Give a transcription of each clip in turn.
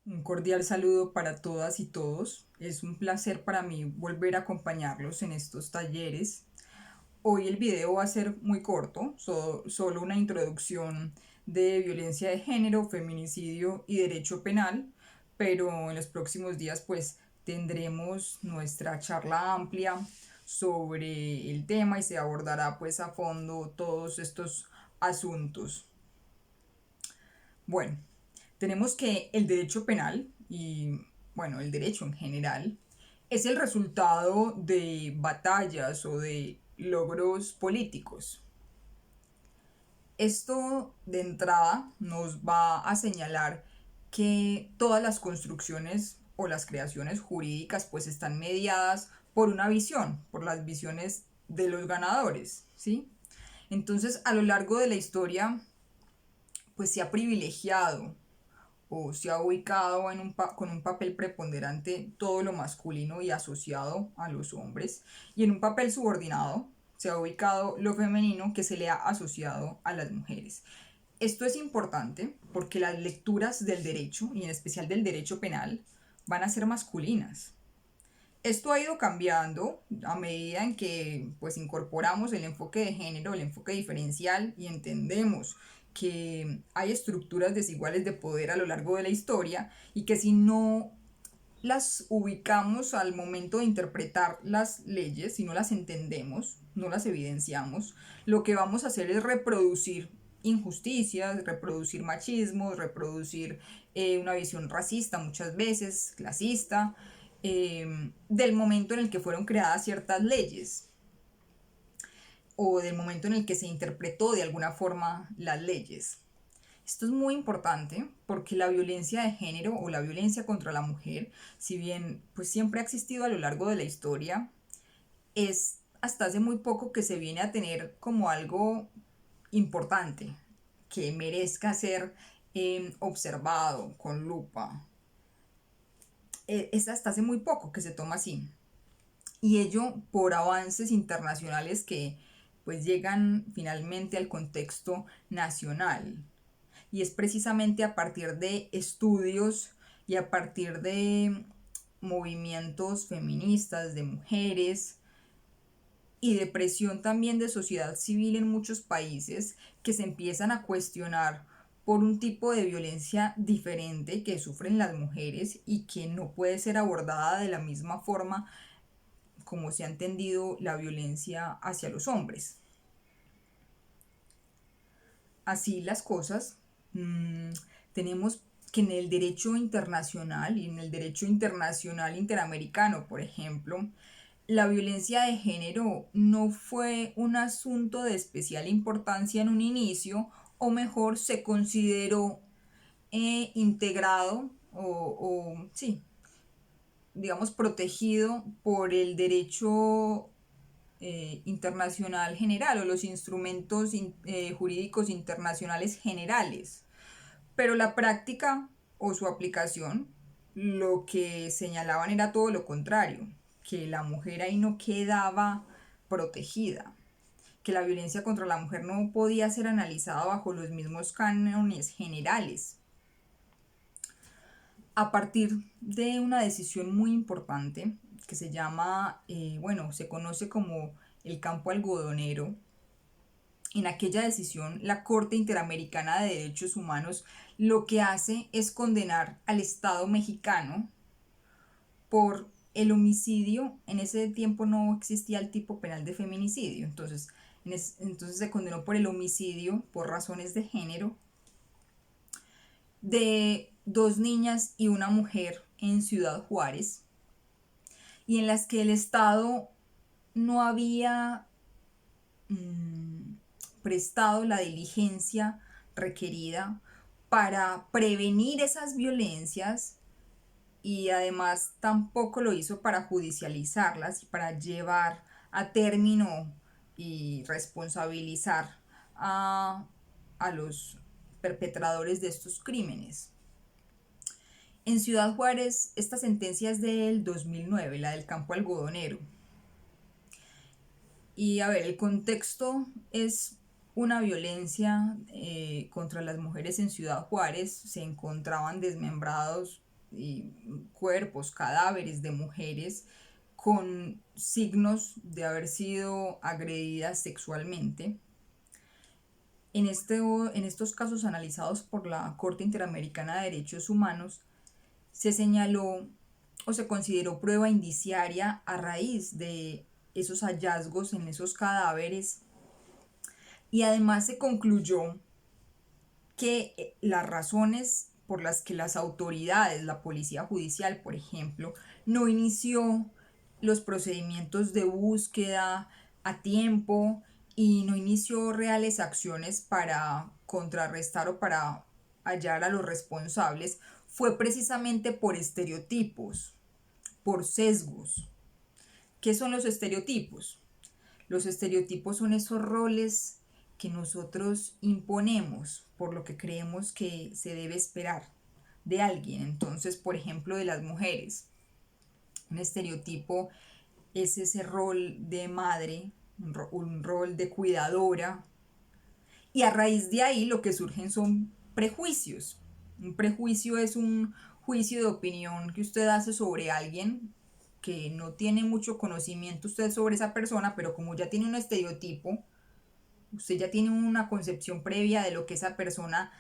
Un cordial saludo para todas y todos. Es un placer para mí volver a acompañarlos en estos talleres. Hoy el video va a ser muy corto, solo una introducción de violencia de género, feminicidio y derecho penal, pero en los próximos días pues tendremos nuestra charla amplia sobre el tema y se abordará pues a fondo todos estos asuntos. Bueno, tenemos que el derecho penal y, bueno, el derecho en general es el resultado de batallas o de logros políticos. Esto de entrada nos va a señalar que todas las construcciones o las creaciones jurídicas pues están mediadas por una visión, por las visiones de los ganadores, ¿sí? Entonces, a lo largo de la historia pues se ha privilegiado o se ha ubicado con un papel preponderante todo lo masculino y asociado a los hombres, y en un papel subordinado se ha ubicado lo femenino que se le ha asociado a las mujeres. Esto es importante porque las lecturas del derecho, y en especial del derecho penal, van a ser masculinas. Esto ha ido cambiando a medida en que pues incorporamos el enfoque de género, el enfoque diferencial, y entendemos que hay estructuras desiguales de poder a lo largo de la historia y que si no las ubicamos al momento de interpretar las leyes, si no las entendemos, no las evidenciamos, lo que vamos a hacer es reproducir injusticias, reproducir machismo, reproducir una visión racista muchas veces, clasista, del momento en el que fueron creadas ciertas leyes o del momento en el que se interpretó de alguna forma las leyes. Esto es muy importante porque la violencia de género o la violencia contra la mujer, si bien pues siempre ha existido a lo largo de la historia, es hasta hace muy poco que se viene a tener como algo importante, que merezca ser observado con lupa. Es hasta hace muy poco que se toma así. Y ello por avances internacionales que pues llegan finalmente al contexto nacional. Y es precisamente a partir de estudios y a partir de movimientos feministas, de mujeres y de presión también de sociedad civil en muchos países que se empiezan a cuestionar por un tipo de violencia diferente que sufren las mujeres y que no puede ser abordada de la misma forma como se ha entendido la violencia hacia los hombres. Así las cosas, tenemos que en el derecho internacional y en el derecho internacional interamericano, por ejemplo, la violencia de género no fue un asunto de especial importancia en un inicio, o mejor se consideró integrado sí, digamos, protegido por el derecho internacional general o los instrumentos jurídicos internacionales generales. Pero la práctica o su aplicación lo que señalaban era todo lo contrario, que la mujer ahí no quedaba protegida, que la violencia contra la mujer no podía ser analizada bajo los mismos cánones generales. A partir de una decisión muy importante que se llama, bueno, se conoce como el campo algodonero. En aquella decisión, la Corte Interamericana de Derechos Humanos lo que hace es condenar al Estado mexicano por el homicidio. En ese tiempo no existía el tipo penal de feminicidio, entonces se condenó por el homicidio por razones de género de dos niñas y una mujer en Ciudad Juárez, y en las que el Estado no había prestado la diligencia requerida para prevenir esas violencias, y además tampoco lo hizo para judicializarlas y para llevar a término y responsabilizar a los perpetradores de estos crímenes. En Ciudad Juárez, esta sentencia es del 2009, la del campo algodonero. Y a ver, el contexto es una violencia contra las mujeres en Ciudad Juárez. Se encontraban desmembrados cuerpos, cadáveres de mujeres con signos de haber sido agredidas sexualmente. En estos casos analizados por la Corte Interamericana de Derechos Humanos, se señaló o se consideró prueba indiciaria a raíz de esos hallazgos en esos cadáveres, y además se concluyó que las razones por las que las autoridades, la policía judicial, por ejemplo, no inició los procedimientos de búsqueda a tiempo y no inició reales acciones para contrarrestar o para hallar a los responsables, fue precisamente por estereotipos, por sesgos. ¿Qué son los estereotipos? Los estereotipos son esos roles que nosotros imponemos por lo que creemos que se debe esperar de alguien. Entonces, por ejemplo, de las mujeres. Un estereotipo es ese rol de madre, un rol de cuidadora. Y a raíz de ahí lo que surgen son prejuicios. Un prejuicio es un juicio de opinión que usted hace sobre alguien que no tiene mucho conocimiento usted sobre esa persona, pero como ya tiene un estereotipo, usted ya tiene una concepción previa de lo que esa persona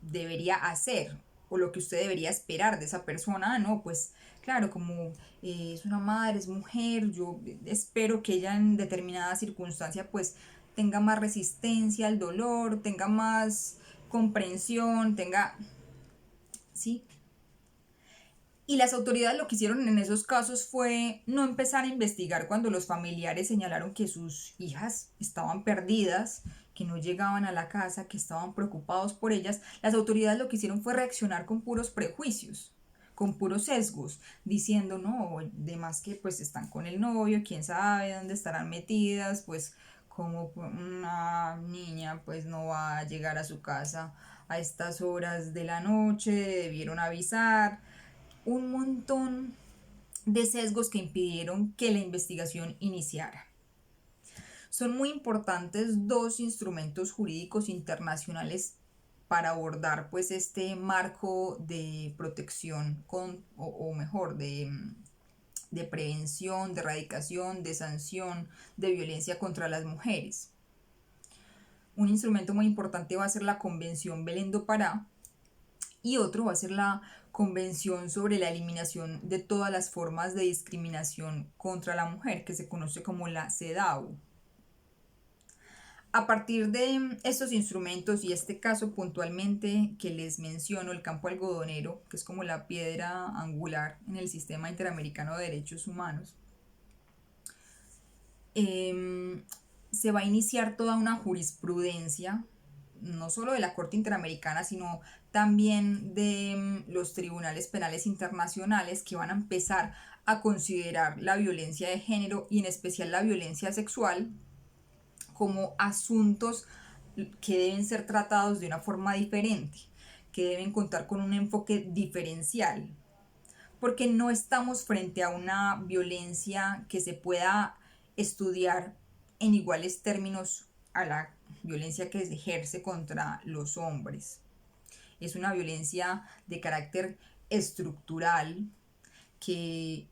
debería hacer o lo que usted debería esperar de esa persona. No, pues claro, como es una madre, es mujer, yo espero que ella en determinada circunstancia pues tenga más resistencia al dolor, tenga más comprensión, tenga... ¿Sí? Y las autoridades lo que hicieron en esos casos fue no empezar a investigar cuando los familiares señalaron que sus hijas estaban perdidas, que no llegaban a la casa, que estaban preocupados por ellas. Las autoridades lo que hicieron fue reaccionar con puros prejuicios, con puros sesgos, diciendo, no, de más que pues están con el novio, quién sabe dónde estarán metidas, pues como una niña pues no va a llegar a su casa a estas horas de la noche, debieron avisar. Un montón de sesgos que impidieron que la investigación iniciara. Son muy importantes dos instrumentos jurídicos internacionales para abordar pues este marco de protección o mejor de prevención, de erradicación, de sanción de violencia contra las mujeres. Un instrumento muy importante va a ser la Convención Belén do Pará, y otro va a ser la Convención sobre la eliminación de todas las formas de discriminación contra la mujer, que se conoce como la CEDAW. A partir de estos instrumentos y este caso puntualmente que les menciono, el campo algodonero, que es como la piedra angular en el sistema interamericano de derechos humanos, se va a iniciar toda una jurisprudencia, no solo de la Corte Interamericana, sino también de los tribunales penales internacionales, que van a empezar a considerar la violencia de género y en especial la violencia sexual como asuntos que deben ser tratados de una forma diferente, que deben contar con un enfoque diferencial, porque no estamos frente a una violencia que se pueda estudiar en iguales términos a la violencia que se ejerce contra los hombres. Es una violencia de carácter estructural que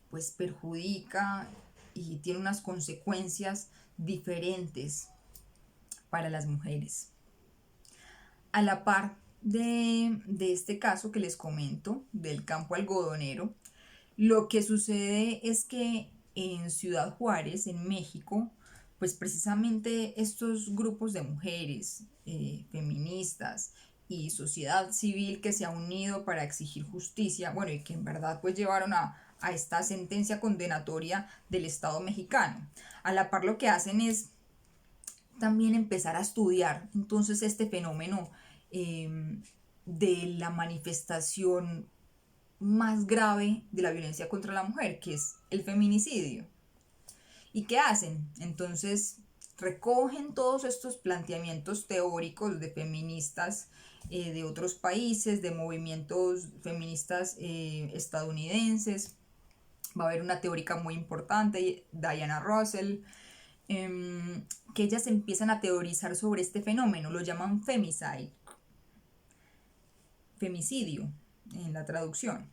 pues perjudica y tiene unas consecuencias diferentes para las mujeres. A la par de este caso que les comento, del campo algodonero, lo que sucede es que en Ciudad Juárez, en México, pues precisamente estos grupos de mujeres, feministas y sociedad civil que se ha unido para exigir justicia, bueno, y que en verdad pues llevaron a esta sentencia condenatoria del Estado mexicano. A la par lo que hacen es también empezar a estudiar entonces este fenómeno de la manifestación más grave de la violencia contra la mujer, que es el feminicidio. ¿Y qué hacen? Entonces recogen todos estos planteamientos teóricos de feministas de otros países, de movimientos feministas estadounidenses. Va a haber una teórica muy importante, Diana Russell, que ellas empiezan a teorizar sobre este fenómeno, lo llaman femicidio. en la traducción.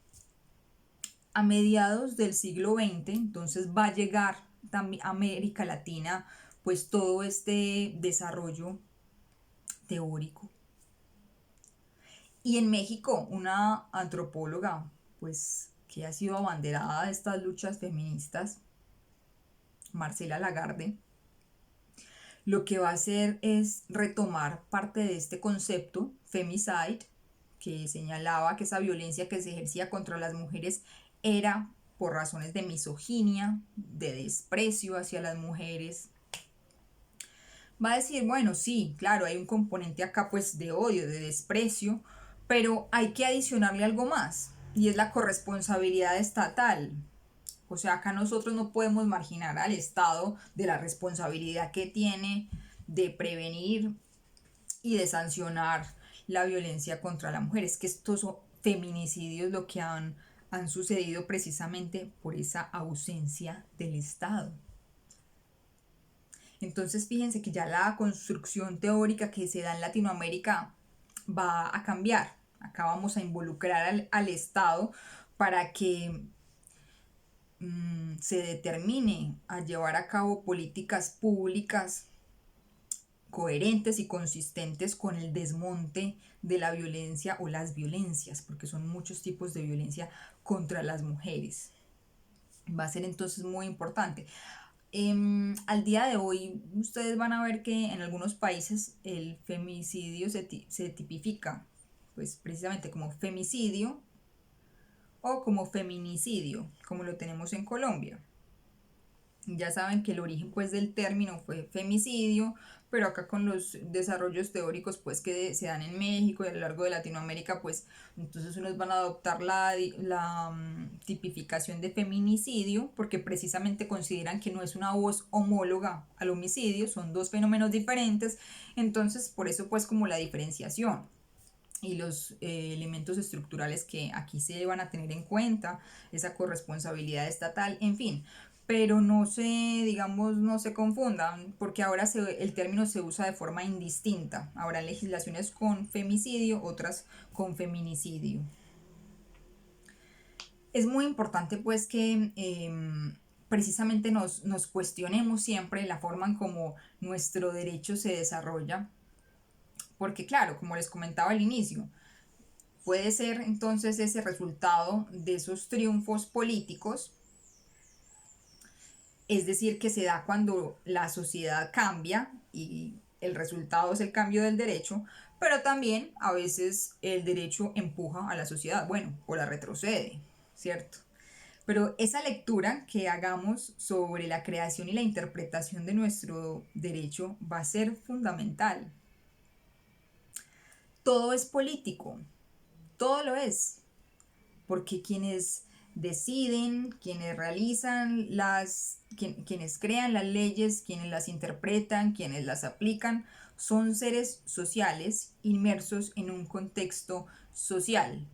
A mediados del siglo XX, entonces va a llegar también a América Latina, pues todo este desarrollo teórico. Y en México, una antropóloga, pues que ha sido abanderada de estas luchas feministas, Marcela Lagarde, lo que va a hacer es retomar parte de este concepto, femicide, que señalaba que esa violencia que se ejercía contra las mujeres era por razones de misoginia, de desprecio hacia las mujeres. Va a decir, bueno, sí, claro, hay un componente acá pues de odio, de desprecio, pero hay que adicionarle algo más, y es la corresponsabilidad estatal. O sea, acá nosotros no podemos marginar al Estado de la responsabilidad que tiene de prevenir y de sancionar la violencia contra la mujer. Es que estos feminicidios lo que han sucedido precisamente por esa ausencia del Estado. Entonces fíjense que ya la construcción teórica que se da en Latinoamérica va a cambiar. Acá vamos a involucrar al Estado para que se determine a llevar a cabo políticas públicas coherentes y consistentes con el desmonte de la violencia o las violencias, porque son muchos tipos de violencia contra las mujeres. Va a ser entonces muy importante. Al día de hoy ustedes van a ver que en algunos países el femicidio se tipifica pues precisamente como femicidio o como feminicidio, como lo tenemos en Colombia. Ya saben que el origen pues del término fue femicidio, pero acá con los desarrollos teóricos pues que se dan en México y a lo largo de Latinoamérica, pues entonces unos van a adoptar la tipificación de feminicidio porque precisamente consideran que no es una voz homóloga al homicidio, son dos fenómenos diferentes, entonces por eso pues como la diferenciación y los elementos estructurales que aquí se van a tener en cuenta, esa corresponsabilidad estatal, en fin. Pero no se, digamos, no se confundan, porque ahora el término se usa de forma indistinta. Habrá legislaciones con femicidio, otras con feminicidio. Es muy importante pues que precisamente nos cuestionemos siempre la forma en cómo nuestro derecho se desarrolla, porque claro, como les comentaba al inicio, puede ser entonces ese resultado de esos triunfos políticos, es decir, que se da cuando la sociedad cambia y el resultado es el cambio del derecho, pero también a veces el derecho empuja a la sociedad, bueno, o la retrocede, ¿cierto? Pero esa lectura que hagamos sobre la creación y la interpretación de nuestro derecho va a ser fundamental. Todo es político, todo lo es, porque quienes deciden, quienes realizan quienes crean las leyes, quienes las interpretan, quienes las aplican, son seres sociales inmersos en un contexto social.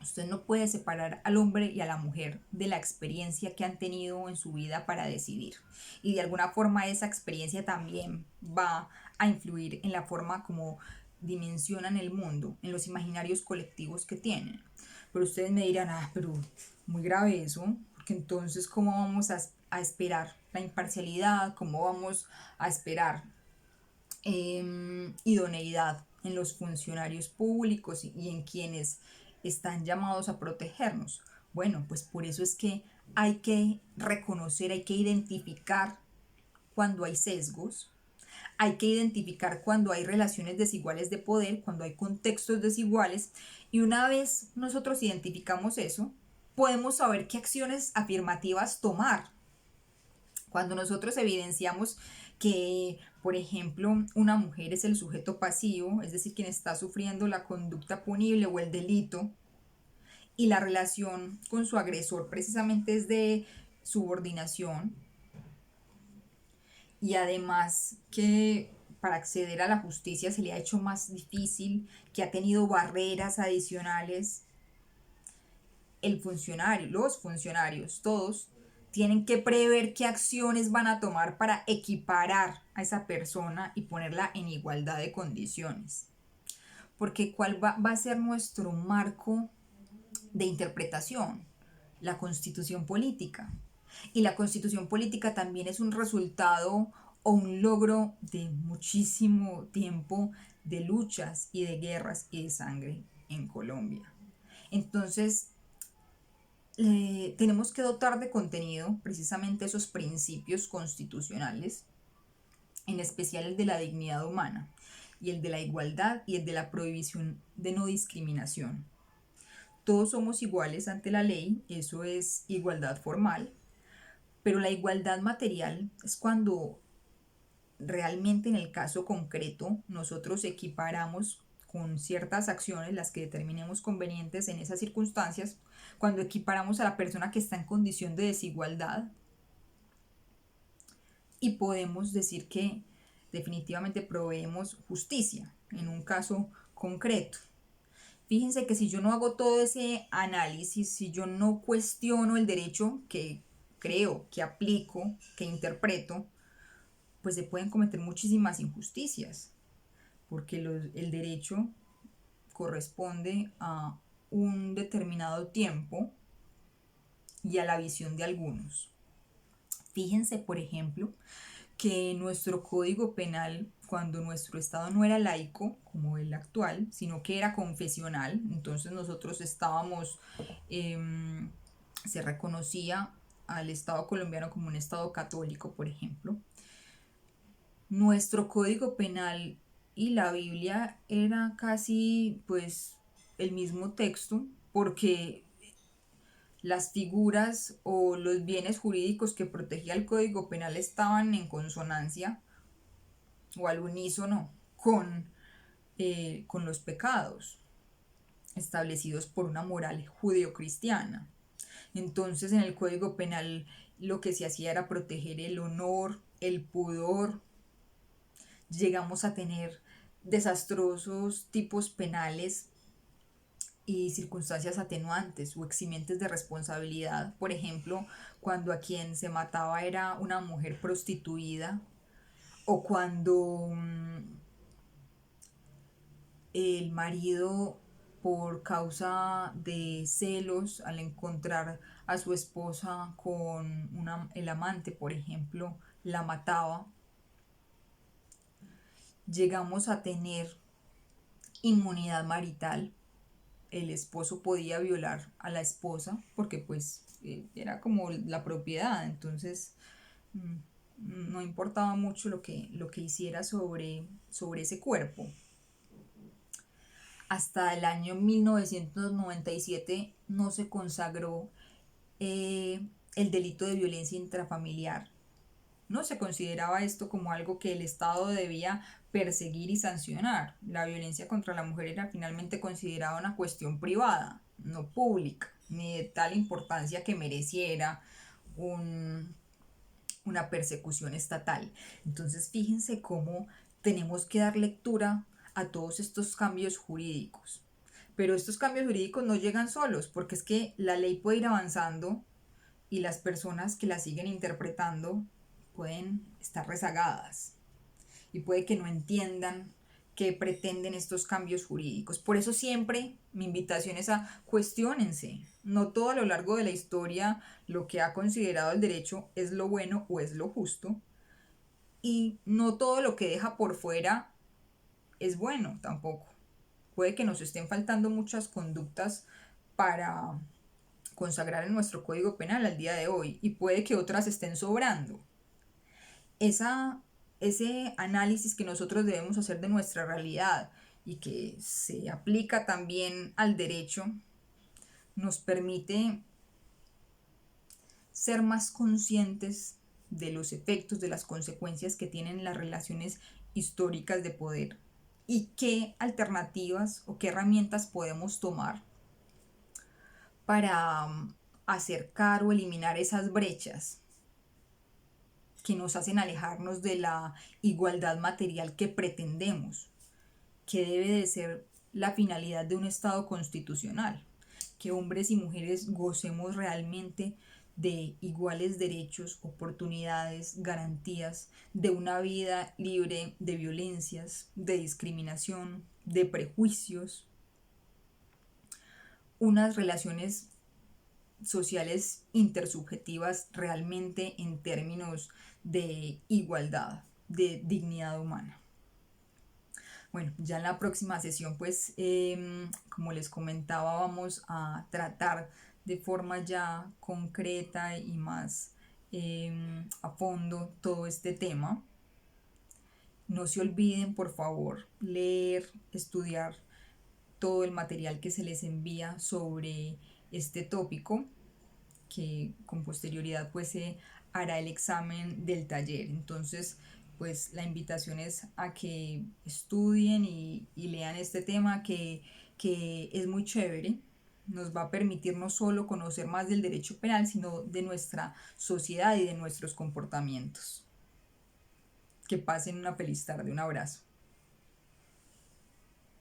Usted no puede separar al hombre y a la mujer de la experiencia que han tenido en su vida para decidir. Y de alguna forma esa experiencia también va a influir en la forma como dimensionan el mundo, en los imaginarios colectivos que tienen. Pero ustedes me dirán, pero muy grave eso, porque entonces ¿cómo vamos a esperar la imparcialidad? ¿Cómo vamos a esperar idoneidad en los funcionarios públicos y en quienes están llamados a protegernos? Bueno, pues por eso es que hay que reconocer, hay que identificar cuando hay sesgos, hay que identificar cuando hay relaciones desiguales de poder, cuando hay contextos desiguales, y una vez nosotros identificamos eso, podemos saber qué acciones afirmativas tomar. Cuando nosotros evidenciamos que, por ejemplo, una mujer es el sujeto pasivo, es decir, quien está sufriendo la conducta punible o el delito, y la relación con su agresor precisamente es de subordinación, y además que para acceder a la justicia se le ha hecho más difícil, que ha tenido barreras adicionales, el funcionario, los funcionarios, todos tienen que prever qué acciones van a tomar para equiparar a esa persona y ponerla en igualdad de condiciones. Porque ¿cuál va a ser nuestro marco de interpretación, la constitución política. Y la constitución política también es un resultado o un logro de muchísimo tiempo de luchas y de guerras y de sangre en Colombia. Entonces, tenemos que dotar de contenido precisamente esos principios constitucionales, en especial el de la dignidad humana y el de la igualdad y el de la prohibición de no discriminación. Todos somos iguales ante la ley, eso es igualdad formal, pero la igualdad material es cuando realmente en el caso concreto nosotros equiparamos con ciertas acciones, las que determinemos convenientes en esas circunstancias, cuando equiparamos a la persona que está en condición de desigualdad y podemos decir que definitivamente proveemos justicia en un caso concreto. Fíjense que si yo no hago todo ese análisis, si yo no cuestiono el derecho que creo, que aplico, que interpreto, pues se pueden cometer muchísimas injusticias, porque el derecho corresponde a un determinado tiempo y a la visión de algunos. Fíjense, por ejemplo, que nuestro código penal, cuando nuestro estado no era laico como el actual, sino que era confesional, entonces nosotros estábamos, se reconocía al estado colombiano como un estado católico, por ejemplo. Nuestro código penal y la Biblia era casi pues el mismo texto, porque las figuras o los bienes jurídicos que protegía el código penal estaban en consonancia o al unísono con los pecados establecidos por una moral judeocristiana. Entonces en el código penal lo que se hacía era proteger el honor, el pudor. Llegamos a tener desastrosos tipos penales y circunstancias atenuantes o eximientes de responsabilidad. Por ejemplo, cuando a quien se mataba era una mujer prostituida, o cuando el marido, por causa de celos, al encontrar a su esposa con el amante, por ejemplo, la mataba. Llegamos a tener inmunidad marital. El esposo podía violar a la esposa porque pues era como la propiedad, entonces no importaba mucho lo que hiciera sobre ese cuerpo. Hasta el año 1997 no se consagró el delito de violencia intrafamiliar. No se consideraba esto como algo que el Estado debía perseguir y sancionar. La violencia contra la mujer era finalmente considerada una cuestión privada, no pública, ni de tal importancia que mereciera una persecución estatal. Entonces fíjense cómo tenemos que dar lectura a todos estos cambios jurídicos. Pero estos cambios jurídicos no llegan solos, porque es que la ley puede ir avanzando y las personas que la siguen interpretando pueden estar rezagadas y puede que no entiendan qué pretenden estos cambios jurídicos. Por eso siempre mi invitación es a cuestionense. No todo a lo largo de la historia lo que ha considerado el derecho es lo bueno o es lo justo, y no todo lo que deja por fuera es bueno tampoco. Puede que nos estén faltando muchas conductas para consagrar en nuestro código penal al día de hoy, y puede que otras estén sobrando. Ese análisis que nosotros debemos hacer de nuestra realidad y que se aplica también al derecho nos permite ser más conscientes de los efectos, de las consecuencias que tienen las relaciones históricas de poder y qué alternativas o qué herramientas podemos tomar para acercar o eliminar esas brechas que nos hacen alejarnos de la igualdad material que pretendemos, que debe de ser la finalidad de un Estado constitucional, que hombres y mujeres gocemos realmente de iguales derechos, oportunidades, garantías, de una vida libre de violencias, de discriminación, de prejuicios, unas relaciones sociales intersubjetivas realmente en términos de igualdad, de dignidad humana. Bueno, ya en la próxima sesión, pues, como les comentaba, vamos a tratar de forma ya concreta y más a fondo todo este tema. No se olviden, por favor, leer, estudiar todo el material que se les envía sobre este tópico, que con posterioridad pues se hará el examen del taller. Entonces, pues la invitación es a que estudien y lean este tema que es muy chévere. Nos va a permitir no solo conocer más del derecho penal, sino de nuestra sociedad y de nuestros comportamientos. Que pasen una feliz tarde. Un abrazo.